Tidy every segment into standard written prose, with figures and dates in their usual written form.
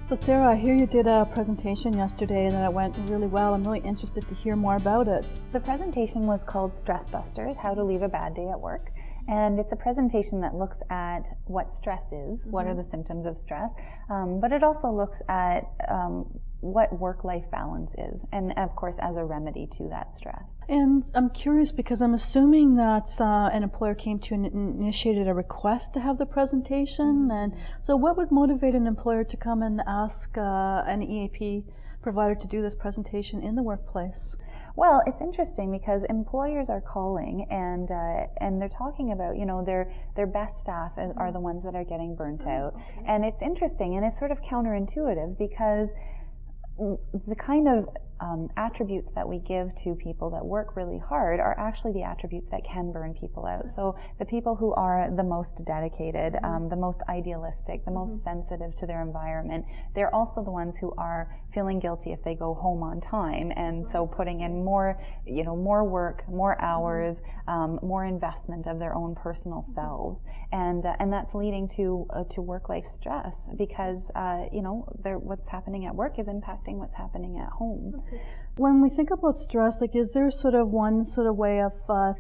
So Sarah, I hear you did a presentation yesterday and that it went really well. I'm really interested to hear more about it. The presentation was called Stress Busters, How to Leave a Bad Day at Work. And it's a presentation that looks at what stress is, what are the symptoms of stress, but it also looks at what work-life balance is, and of course as a remedy to that stress. And I'm curious because I'm assuming that an employer came to you and initiated a request to have the presentation. And so what would motivate an employer to come and ask an EAP provider to do this presentation in the workplace? Well, it's interesting because employers are calling and they're talking about, you know, their best staff are the ones that are getting burnt out. And it's interesting and it's sort of counterintuitive because the kind of attributes that we give to people that work really hard are actually the attributes that can burn people out. So the people who are the most dedicated, the most idealistic, the most sensitive to their environment, they're also the ones who are feeling guilty if they go home on time, and so putting in more, you know, more work, more hours, more investment of their own personal selves, and that's leading to work-life stress because you know, what's happening at work is impacting what's happening at home. When we think about stress, like, is there sort of one sort of way of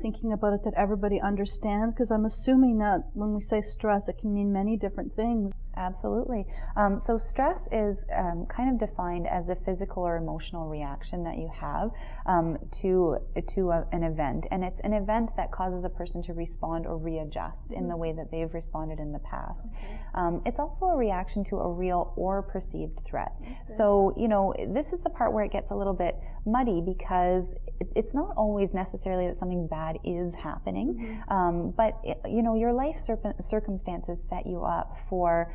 thinking about it that everybody understands? Because I'm assuming that when we say stress, it can mean many different things. Absolutely. So stress is kind of defined as a physical or emotional reaction that you have to an event, and it's an event that causes a person to respond or readjust in the way that they've responded in the past. It's also a reaction to a real or perceived threat. So, you know, this is the part where it gets a little bit muddy because it's not always necessarily that something bad is happening, but you know, your life circumstances set you up for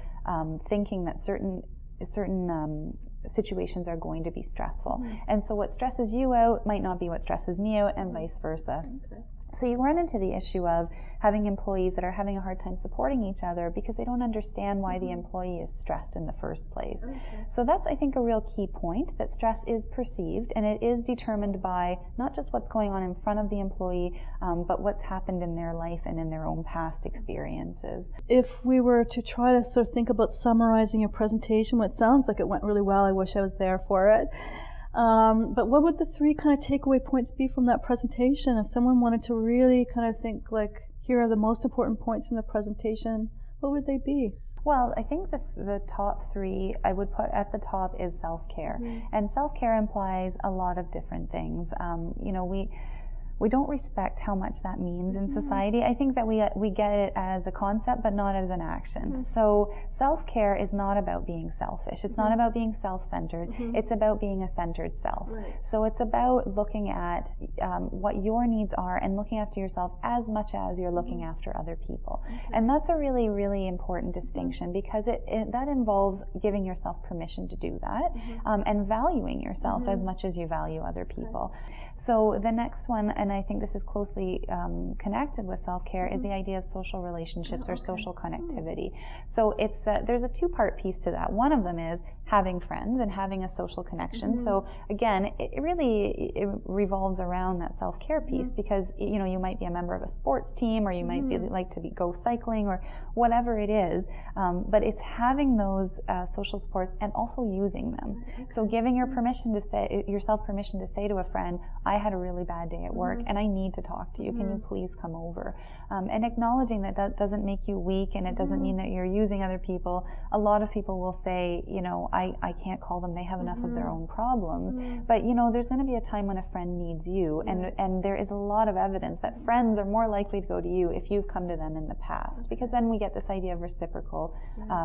thinking that certain situations are going to be stressful. And so what stresses you out might not be what stresses me out, and vice versa. So you run into the issue of having employees that are having a hard time supporting each other because they don't understand why the employee is stressed in the first place. So that's, I think, a real key point, that stress is perceived and it is determined by not just what's going on in front of the employee, but what's happened in their life and in their own past experiences. If we were to try to sort of think about summarizing your presentation, what sounds like it went really well, I wish I was there for it. But what would the three kind of takeaway points be from that presentation? If someone wanted to really kind of think, like, here are the most important points from the presentation, what would they be? Well, I think the top three I would put at the top is self-care. And self-care implies a lot of different things. You know, we don't respect how much that means in society. I think that we get it as a concept, but not as an action. So self-care is not about being selfish. It's not about being self-centered. It's about being a centered self. So it's about looking at what your needs are and looking after yourself as much as you're looking after other people. And that's a really, really important distinction because that involves giving yourself permission to do that and valuing yourself as much as you value other people. So the next one, and I think this is closely connected with self-care, is the idea of social relationships or social connectivity. So it's there's a two-part piece to that. One of them is having friends and having a social connection. So again, it really revolves around that self-care piece because, you know, you might be a member of a sports team, or you might like to go cycling, or whatever it is, but it's having those social supports and also using them. So giving yourself permission to say to a friend, I had a really bad day at work and I need to talk to you. Can you please come over? And acknowledging that that doesn't make you weak and it doesn't mean that you're using other people. A lot of people will say, you know, I can't call them, they have enough of their own problems. But, you know, there's going to be a time when a friend needs you, and there is a lot of evidence that friends are more likely to go to you if you've come to them in the past, because then we get this idea of reciprocal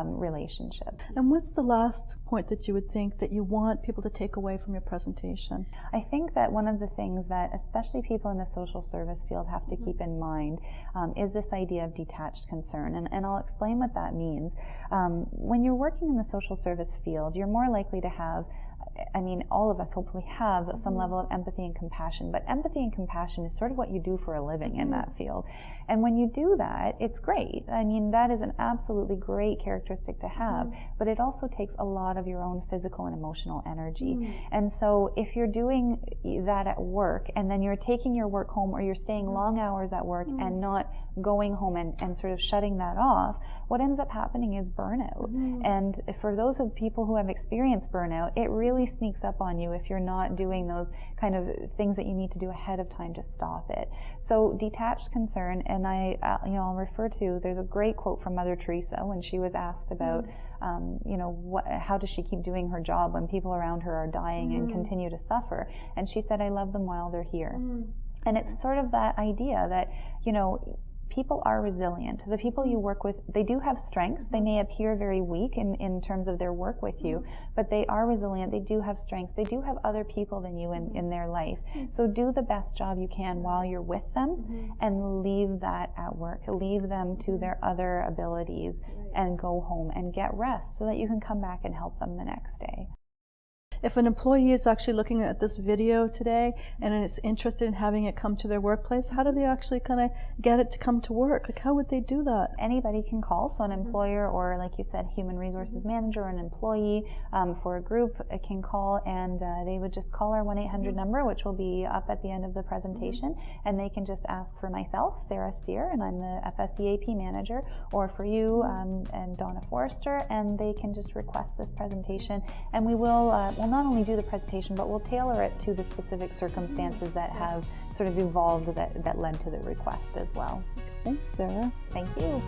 relationship. And what's the last point that you would think that you want people to take away from your presentation? I think that one of the things that especially people in the social service field have to keep in mind is this idea of detached concern, and I'll explain what that means. When you're working in the social service field, you're more likely to have I mean, all of us hopefully have some level of empathy and compassion, but empathy and compassion is sort of what you do for a living in that field. And when you do that, it's great. I mean, that is an absolutely great characteristic to have, but it also takes a lot of your own physical and emotional energy. And so if you're doing that at work, and then you're taking your work home, or you're staying long hours at work and not going home and sort of shutting that off, what ends up happening is burnout. And for those of people who have experienced burnout, it really sneaks up on you if you're not doing those kind of things that you need to do ahead of time to stop it. So detached concern, and I'll refer to, there's a great quote from Mother Teresa when she was asked about, how does she keep doing her job when people around her are dying and continue to suffer? And she said, I love them while they're here. And it's sort of that idea that, people are resilient. The people you work with, they do have strengths. They may appear very weak in terms of their work with you, but they are resilient. They do have strengths. They do have other people than you in their life. So do the best job you can while you're with them, and leave that at work. Leave them to their other abilities and go home and get rest so that you can come back and help them the next day. If an employee is actually looking at this video today and is interested in having it come to their workplace, how do they actually kind of get it to come to work? Like, how would they do that? Anybody can call, so an employer, or like you said, human resources manager, or an employee for a group can call, and they would just call our 1-800 number, which will be up at the end of the presentation, and they can just ask for myself, Sarah Steer, and I'm the FSEAP manager, or for you and Donna Forrester, and they can just request this presentation, and we will not only do the presentation, but we'll tailor it to the specific circumstances that have sort of evolved that led to the request as well. Thanks, Sarah. Thank you.